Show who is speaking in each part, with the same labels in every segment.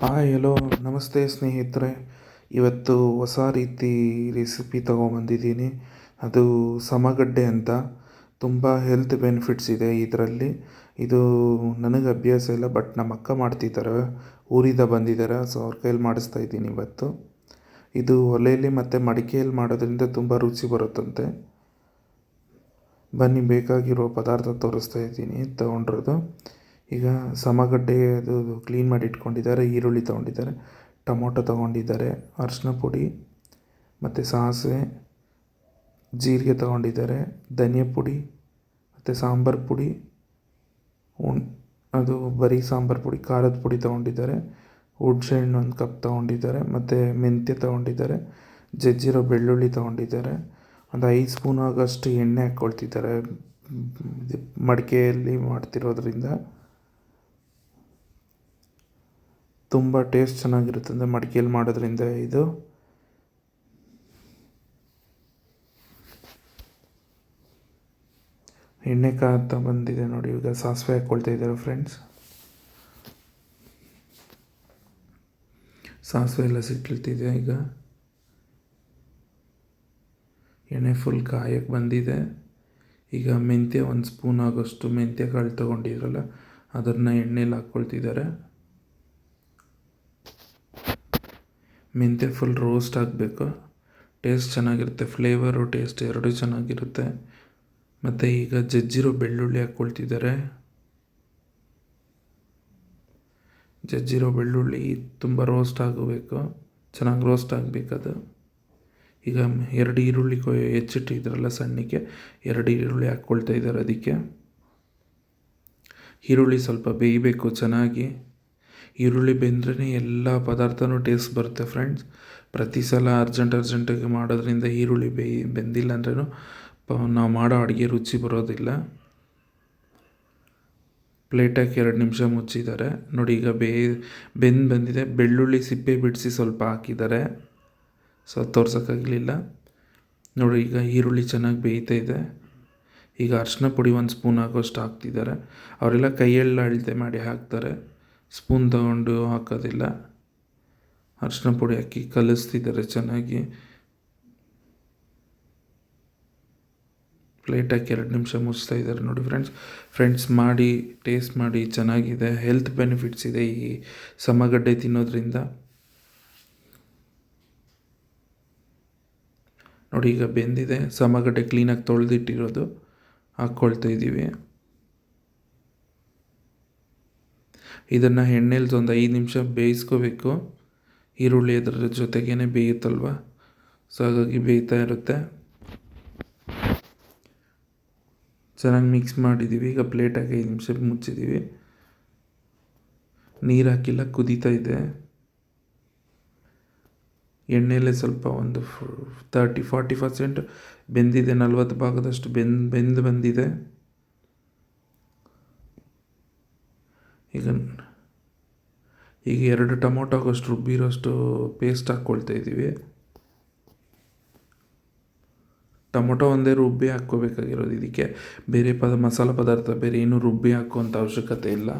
Speaker 1: Hi hello ನಮಸ್ತೆ ಸ್ನೇಹಿತರೆ. ಇವತ್ತು ಹೊಸ ರೀತಿ ರೆಸಿಪಿ ತೊಗೊಂಬಂದಿದ್ದೀನಿ. ಅದು ಸಮಗಡ್ಡೆ ಅಂತ. ತುಂಬ ಹೆಲ್ತ್ ಬೆನಿಫಿಟ್ಸ್ ಇದೆ ಇದರಲ್ಲಿ. ಇದು ನನಗೆ ಅಭ್ಯಾಸ ಇಲ್ಲ, ಬಟ್ ನಮ್ಮ ಅಕ್ಕ ಮಾಡ್ತಿದ್ದಾರೆ, ಊರಿಂದ ಬಂದಿದ್ದಾರೆ, ಸೊ ಅವ್ರ ಕೈಯಲ್ಲಿ ಮಾಡಿಸ್ತಾ ಇದ್ದೀನಿ ಇವತ್ತು. ಇದು ಒಲೆಯಲ್ಲಿ ಮತ್ತು ಮಡಿಕೆಯಲ್ಲಿ ಮಾಡೋದ್ರಿಂದ ತುಂಬ ರುಚಿ ಬರುತ್ತಂತೆ. ಬನ್ನಿ ಬೇಕಾಗಿರೋ ಪದಾರ್ಥ ತೋರಿಸ್ತಾ ಇದ್ದೀನಿ ತೊಗೊಂಡಿರೋದು. ಈಗ ಸಮಗಡ್ಡೆ ಅದು ಕ್ಲೀನ್ ಮಾಡಿ ಇಟ್ಕೊಂಡಿದ್ದಾರೆ, ಈರುಳ್ಳಿ ತೊಗೊಂಡಿದ್ದಾರೆ, ಟೊಮೊಟೊ ತೊಗೊಂಡಿದ್ದಾರೆ, ಅರಿಶಿನ ಪುಡಿ ಮತ್ತು ಸಾಸಿವೆ, ಜೀರಿಗೆ ತೊಗೊಂಡಿದ್ದಾರೆ, ಧನಿಯಾ ಪುಡಿ ಮತ್ತು ಸಾಂಬಾರು ಪುಡಿ, ಅದು ಬರೀ ಸಾಂಬಾರು ಪುಡಿ, ಖಾರದ ಪುಡಿ ತೊಗೊಂಡಿದ್ದಾರೆ, ಹುಣಸೆಹಣ್ಣು 1 ಕಪ್ ತೊಗೊಂಡಿದ್ದಾರೆ, ಮತ್ತು ಮೆಂತ್ಯ ತೊಗೊಂಡಿದ್ದಾರೆ, ಜಜ್ಜಿರೋ ಬೆಳ್ಳುಳ್ಳಿ ತೊಗೊಂಡಿದ್ದಾರೆ, ಒಂದು 5 ಸ್ಪೂನ್ ಆಗೋಷ್ಟು ಎಣ್ಣೆ ಹಾಕ್ಕೊಳ್ತಿದ್ದಾರೆ. ಮಡಿಕೆಯಲ್ಲಿ ಮಾಡ್ತಿರೋದ್ರಿಂದ ತುಂಬ ಟೇಸ್ಟ್ ಚೆನ್ನಾಗಿರುತ್ತೆ ಮಡಿಕೆಯಲ್ಲಿ ಮಾಡೋದ್ರಿಂದ. ಇದು ಎಣ್ಣೆ ಕಾಯ್ತಾ ಬಂದಿದೆ ನೋಡಿ. ಈಗ ಸಾಸಿವೆ ಹಾಕ್ಕೊಳ್ತಾ ಇದ್ದಾರೆ ಫ್ರೆಂಡ್ಸ್. ಸಾಸಿವೆ ಎಲ್ಲ ಸಿಟ್ಟಿಳ್ತಿದೆ. ಈಗ ಎಣ್ಣೆ ಫುಲ್ ಕಾಯಕ್ಕೆ ಬಂದಿದೆ. ಈಗ ಮೆಂತ್ಯ 1 ಸ್ಪೂನ್ ಆಗೋಷ್ಟು ಮೆಂತ್ಯ ಕಾಳು ತೊಗೊಂಡಿದ್ರಲ್ಲ, ಅದನ್ನು ಎಣ್ಣೆಲಿ ಹಾಕ್ಕೊಳ್ತಿದ್ದಾರೆ. ಮೆಂತ್ಯ ಫುಲ್ ರೋಸ್ಟ್ ಆಗಬೇಕು, ಟೇಸ್ಟ್ ಚೆನ್ನಾಗಿರುತ್ತೆ, ಫ್ಲೇವರು ಟೇಸ್ಟ್ ಎರಡೂ ಚೆನ್ನಾಗಿರುತ್ತೆ. ಮತ್ತು ಈಗ ಜಜ್ಜಿರೋ ಬೆಳ್ಳುಳ್ಳಿ ಹಾಕ್ಕೊಳ್ತಿದ್ದಾರೆ. ಜಜ್ಜಿರೋ ಬೆಳ್ಳುಳ್ಳಿ ತುಂಬ ರೋಸ್ಟ್ ಆಗಬೇಕು, ಚೆನ್ನಾಗಿ ರೋಸ್ಟ್ ಆಗಬೇಕದು. ಈಗ 2 ಈರುಳ್ಳಿ ಹೆಚ್ಚಿಟ್ಟಿದ್ರಲ್ಲ ಸಣ್ಣಕ್ಕೆ, 2 ಈರುಳ್ಳಿ ಹಾಕ್ಕೊಳ್ತಾ ಇದ್ದಾರೆ. ಅದಕ್ಕೆ ಈರುಳ್ಳಿ ಸ್ವಲ್ಪ ಬೇಯಬೇಕು ಚೆನ್ನಾಗಿ. ಈರುಳ್ಳಿ ಬೆಂದ್ರೇ ಎಲ್ಲ ಪದಾರ್ಥನೂ ಟೇಸ್ಟ್ ಬರುತ್ತೆ ಫ್ರೆಂಡ್ಸ್. ಪ್ರತಿ ಸಲ ಅರ್ಜೆಂಟಿಗೆ ಮಾಡೋದ್ರಿಂದ ಈರುಳ್ಳಿ ಬೆಂದಿಲ್ಲ ಅಂದ್ರೂ ನಾವು ಮಾಡೋ ಅಡುಗೆ ರುಚಿ ಬರೋದಿಲ್ಲ. ಪ್ಲೇಟಾಗಿ 2 ನಿಮಿಷ ಮುಚ್ಚಿದ್ದಾರೆ ನೋಡಿ. ಈಗ ಬಂದಿದೆ. ಬೆಳ್ಳುಳ್ಳಿ ಸಿಪ್ಪೆ ಬಿಡಿಸಿ ಸ್ವಲ್ಪ ಹಾಕಿದ್ದಾರೆ, ಸೊ ತೋರ್ಸೋಕ್ಕಾಗಲಿಲ್ಲ ನೋಡಿ. ಈಗ ಈರುಳ್ಳಿ ಚೆನ್ನಾಗಿ ಬೇಯ್ತಾ ಇದೆ. ಈಗ ಅರಿಶಿನ ಪುಡಿ 1 ಸ್ಪೂನ್ ಆಗೋಷ್ಟು ಹಾಕ್ತಿದ್ದಾರೆ. ಅವರೆಲ್ಲ ಕೈಯಲ್ಲಿ ಅಳತೆ ಮಾಡಿ ಹಾಕ್ತಾರೆ, ಸ್ಪೂನ್ ತಗೊಂಡು ಹಾಕೋದಿಲ್ಲ. ಅರಿಶಿನ ಪುಡಿ ಹಾಕಿ ಕಲಿಸ್ತಿದ್ದಾರೆ ಚೆನ್ನಾಗಿ. ಪ್ಲೇಟಾಗಿ 2 ನಿಮಿಷ ಮುಚ್ತಾ ಇದ್ದಾರೆ ನೋಡಿ ಫ್ರೆಂಡ್ಸ್. ಮಾಡಿ ಟೇಸ್ಟ್ ಮಾಡಿ, ಚೆನ್ನಾಗಿದೆ, ಹೆಲ್ತ್ ಬೆನಿಫಿಟ್ಸ್ ಇದೆ ಈ ಸಮಗಡ್ಡೆ ತಿನ್ನೋದ್ರಿಂದ ನೋಡಿ. ಈಗ ಬೆಂದಿದೆ. ಸಮಗಡ್ಡೆ ಕ್ಲೀನಾಗಿ ತೊಳೆದಿಟ್ಟಿರೋದು ಹಾಕ್ಕೊಳ್ತಾ ಇದ್ದೀವಿ. ಇದನ್ನು ಎಣ್ಣೆಲಿ ಒಂದು 5 ನಿಮಿಷ ಬೇಯಿಸ್ಕೋಬೇಕು. ಈರುಳ್ಳಿ ಅದರ ಜೊತೆಗೇ ಬೇಯುತ್ತಲ್ವ, ಸೊ ಹಾಗಾಗಿ ಬೇಯ್ತಾ ಇರುತ್ತೆ. ಚೆನ್ನಾಗಿ ಮಿಕ್ಸ್ ಮಾಡಿದ್ದೀವಿ. ಈಗ ಪ್ಲೇಟಾಗಿ 5 ನಿಮಿಷ ಮುಚ್ಚಿದ್ದೀವಿ. ನೀರು ಹಾಕಿಲ್ಲ, ಕುದೀತಾ ಇದೆ. ಎಣ್ಣೆಯಲ್ಲೇ ಸ್ವಲ್ಪ ಒಂದು 30-40% ಬೆಂದಿದೆ, 40 ಭಾಗದಷ್ಟು ಬೆಂದು ಬಂದಿದೆ. ಈಗ 2 ಟೊಮೊಟೊ ಆಗೋಷ್ಟು ರುಬ್ಬಿರೋಷ್ಟು ಪೇಸ್ಟ್ ಹಾಕ್ಕೊಳ್ತಾ ಇದ್ದೀವಿ. ಟೊಮೊಟೊ ಒಂದೇ ರುಬ್ಬಿ ಹಾಕ್ಕೋಬೇಕಾಗಿರೋದು. ಇದಕ್ಕೆ ಬೇರೆ ಮಸಾಲೆ ಪದಾರ್ಥ ಬೇರೆ ಏನೂ ರುಬ್ಬಿ ಹಾಕುವಂಥ ಅವಶ್ಯಕತೆ ಇಲ್ಲ.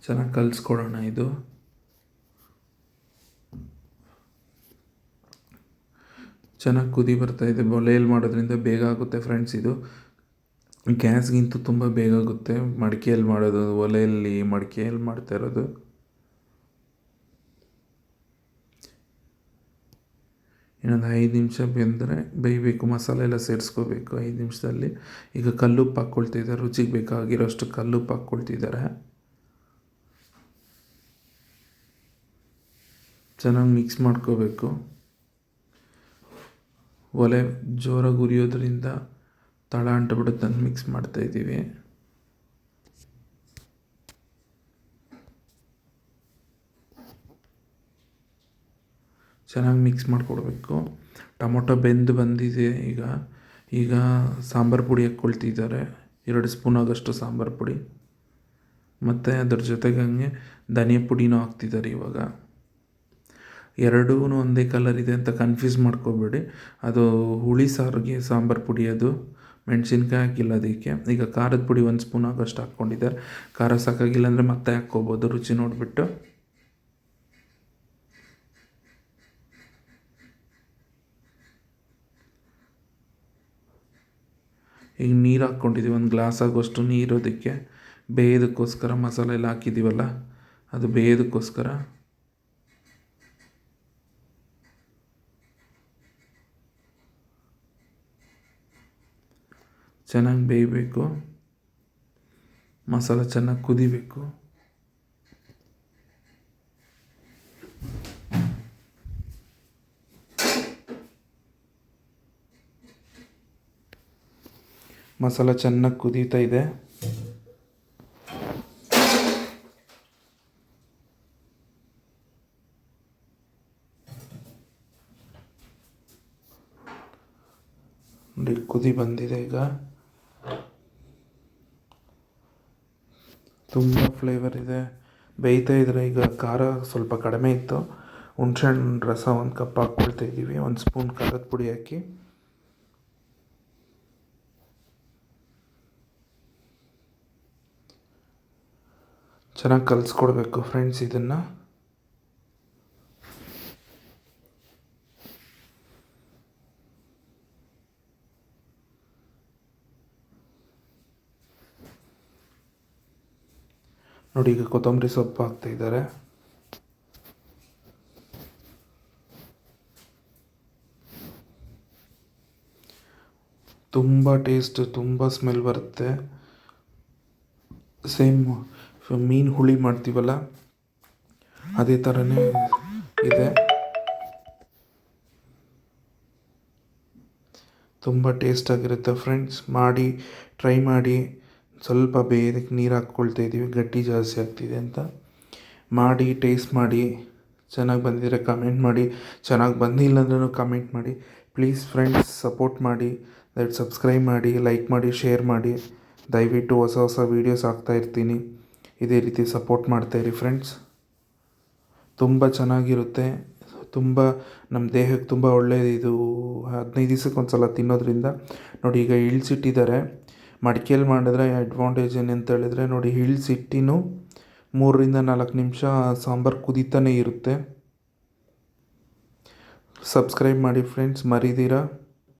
Speaker 1: ಚೆನ್ನಾಗಿ ಕಲಿಸ್ಕೊಡೋಣ. ಇದು ಚೆನ್ನಾಗಿ ಕುದಿ ಬರ್ತಾಯಿದೆ. ಒಲೆಯಲ್ಲಿ ಮಾಡೋದ್ರಿಂದ ಬೇಗ ಆಗುತ್ತೆ ಫ್ರೆಂಡ್ಸ್. ಇದು ಗ್ಯಾಸ್ಗಿಂತೂ ತುಂಬ ಬೇಗ ಆಗುತ್ತೆ. ಮಡಿಕೆಯಲ್ಲಿ ಮಾಡೋದು, ಮಡಿಕೆಯಲ್ಲಿ ಮಾಡ್ತಾ ಇರೋದು. ಇನ್ನೊಂದು 5 ನಿಮಿಷ ಬೇಯಬೇಕು. ಮಸಾಲೆ ಎಲ್ಲ ಸೇರಿಸ್ಕೋಬೇಕು 5 ನಿಮಿಷದಲ್ಲಿ. ಈಗ ಕಲ್ಲುಪ್ಪು ಹಾಕ್ಕೊಳ್ತಿದ್ದಾರೆ, ರುಚಿಗೆ ಬೇಕಾಗಿರೋಷ್ಟು ಕಲ್ಲುಪ್ಪು ಹಾಕ್ಕೊಳ್ತಿದ್ದಾರೆ. ಚೆನ್ನಾಗಿ ಮಿಕ್ಸ್ ಮಾಡ್ಕೋಬೇಕು. ಒಲೆ ಜೋರಾಗಿ ಉರಿಯೋದ್ರಿಂದ ತಳ ಅಂಟುಬಿಡುತ್ತಂತ ಮಿಕ್ಸ್ ಮಾಡ್ತಾಯಿದ್ದೀವಿ. ಚೆನ್ನಾಗಿ ಮಿಕ್ಸ್ ಮಾಡಿಕೊಡ್ಬೇಕು. ಟೊಮೊಟೊ ಬೆಂದು ಬಂದಿದೆ. ಈಗ ಸಾಂಬಾರು ಪುಡಿ ಹಾಕ್ಕೊಳ್ತಿದ್ದಾರೆ, 2 ಸ್ಪೂನ್ ಆಗೋಷ್ಟು ಸಾಂಬಾರು ಪುಡಿ, ಮತ್ತು ಅದ್ರ ಜೊತೆಗೆ ಧನಿಯಾ ಪುಡಿನೂ ಹಾಕ್ತಿದ್ದಾರೆ. ಇವಾಗ ಎರಡೂ ಒಂದೇ ಕಲರ್ ಇದೆ ಅಂತ ಕನ್ಫ್ಯೂಸ್ ಮಾಡ್ಕೋಬೇಡಿ. ಅದು ಹುಳಿ ಸಾರಿಗೆ ಸಾಂಬಾರು ಪುಡಿ ಅದು, ಮೆಣಸಿನ್ಕಾಯಿ ಹಾಕಿಲ್ಲ ಅದಕ್ಕೆ. ಈಗ ಖಾರದ ಪುಡಿ 1 ಸ್ಪೂನ್ ಆಗೋಷ್ಟು ಹಾಕ್ಕೊಂಡಿದ್ದಾರೆ. ಖಾರ ಸಾಕಾಗಿಲ್ಲ ಅಂದರೆ ಮತ್ತೆ ಹಾಕ್ಕೋಬೋದು ರುಚಿ ನೋಡಿಬಿಟ್ಟು. ಈಗ ನೀರು ಹಾಕ್ಕೊಂಡಿದ್ದೀವಿ, 1 ಗ್ಲಾಸ್ ಆಗೋಷ್ಟು ನೀರು. ಅದಕ್ಕೆ ಬೇಯೋದಕ್ಕೋಸ್ಕರ ಮಸಾಲೆ ಎಲ್ಲ ಹಾಕಿದ್ದೀವಲ್ಲ ಅದು ಬೇಯೋದಕ್ಕೋಸ್ಕರ. ಚೆನ್ನಾಗಿ ಬೇಯಬೇಕು, ಮಸಾಲ ಚೆನ್ನಾಗಿ ಕುದಿಬೇಕು. ಮಸಾಲ ಚೆನ್ನಾಗಿ ಕುದೀತಾ ಇದೆ. ನೋಡಿ ಕುದಿ ಬಂದಿದೆ. ಈಗ ತುಂಬ ಫ್ಲೇವರ್ ಇದೆ. ಬೇಯ್ತಾ ಇದ್ರೆ ಈಗ ಖಾರ ಸ್ವಲ್ಪ ಕಡಿಮೆ ಇತ್ತು. ಹುಣಸೆಹಣ್ಣು ರಸ 1 ಕಪ್ ಹಾಕ್ಕೊಳ್ತಾ ಇದ್ದೀವಿ. 1 ಸ್ಪೂನ್ ಖಾರದ ಪುಡಿ ಹಾಕಿ ಚೆನ್ನಾಗಿ ಕಲಿಸ್ಕೊಡ್ಬೇಕು ಫ್ರೆಂಡ್ಸ್ ಇದನ್ನು. ನೋಡಿ ಈಗ ಕೊತ್ತಂಬರಿ ಸೊಪ್ಪು ಹಾಕ್ತಾಯಿದ್ದಾರೆ. ತುಂಬ ಟೇಸ್ಟ್, ತುಂಬ ಸ್ಮೆಲ್ ಬರುತ್ತೆ. ಸೇಮ್ ಮೀನು ಹುಳಿ ಮಾಡ್ತೀವಲ್ಲ ಅದೇ ಥರನೇ ಇದೆ. ತುಂಬ ಟೇಸ್ಟಾಗಿರುತ್ತೆ ಫ್ರೆಂಡ್ಸ್. ಮಾಡಿ ಟ್ರೈ ಮಾಡಿ. ಸ್ವಲ್ಪ ಬೇಯೋದಕ್ಕೆ ನೀರು ಹಾಕ್ಕೊಳ್ತಾ ಇದ್ದೀವಿ, ಗಟ್ಟಿ ಜಾಸ್ತಿ ಆಗ್ತಿದೆ ಅಂತ. ಮಾಡಿ ಟೇಸ್ಟ್ ಮಾಡಿ, ಚೆನ್ನಾಗಿ ಬಂದಿದ್ರೆ ಕಮೆಂಟ್ ಮಾಡಿ, ಚೆನ್ನಾಗಿ ಬಂದಿಲ್ಲ ಅಂದ್ರೂ ಕಮೆಂಟ್ ಮಾಡಿ. ಪ್ಲೀಸ್ ಫ್ರೆಂಡ್ಸ್ ಸಪೋರ್ಟ್ ಮಾಡಿ, ಸಬ್ಸ್ಕ್ರೈಬ್ ಮಾಡಿ, ಲೈಕ್ ಮಾಡಿ, ಶೇರ್ ಮಾಡಿ. ದಯವಿಟ್ಟು ಹೊಸ ಹೊಸ ವೀಡಿಯೋಸ್ ಹಾಕ್ತಾಯಿರ್ತೀನಿ, ಇದೇ ರೀತಿ ಸಪೋರ್ಟ್ ಮಾಡ್ತಾಯಿರಿ ಫ್ರೆಂಡ್ಸ್. ತುಂಬ ಚೆನ್ನಾಗಿರುತ್ತೆ, ತುಂಬ ನಮ್ಮ ದೇಹಕ್ಕೆ ತುಂಬ ಒಳ್ಳೆಯದು ಇದು. 15 ದಿವಸಕ್ಕೆ ಒಂದು ಸಲ ತಿನ್ನೋದ್ರಿಂದ. ನೋಡಿ ಈಗ ಇಳಿಸಿಟ್ಟಿದ್ದಾರೆ. ಮಡಿಕೆಯಲ್ಲಿ ಮಾಡಿದ್ರೆ ಅಡ್ವಾಂಟೇಜ್ ಏನಂತ ಹೇಳಿದ್ರೆ ನೋಡಿ, ಇಳಿಸಿಟ್ಟಿನೂ 3ರಿಂದ 4 ನಿಮಿಷ ಸಾಂಬಾರು ಕುದೀತಾನೆ ಇರುತ್ತೆ. ಸಬ್ಸ್ಕ್ರೈಬ್ ಮಾಡಿ ಫ್ರೆಂಡ್ಸ್, ಮರಿದಿರಾ.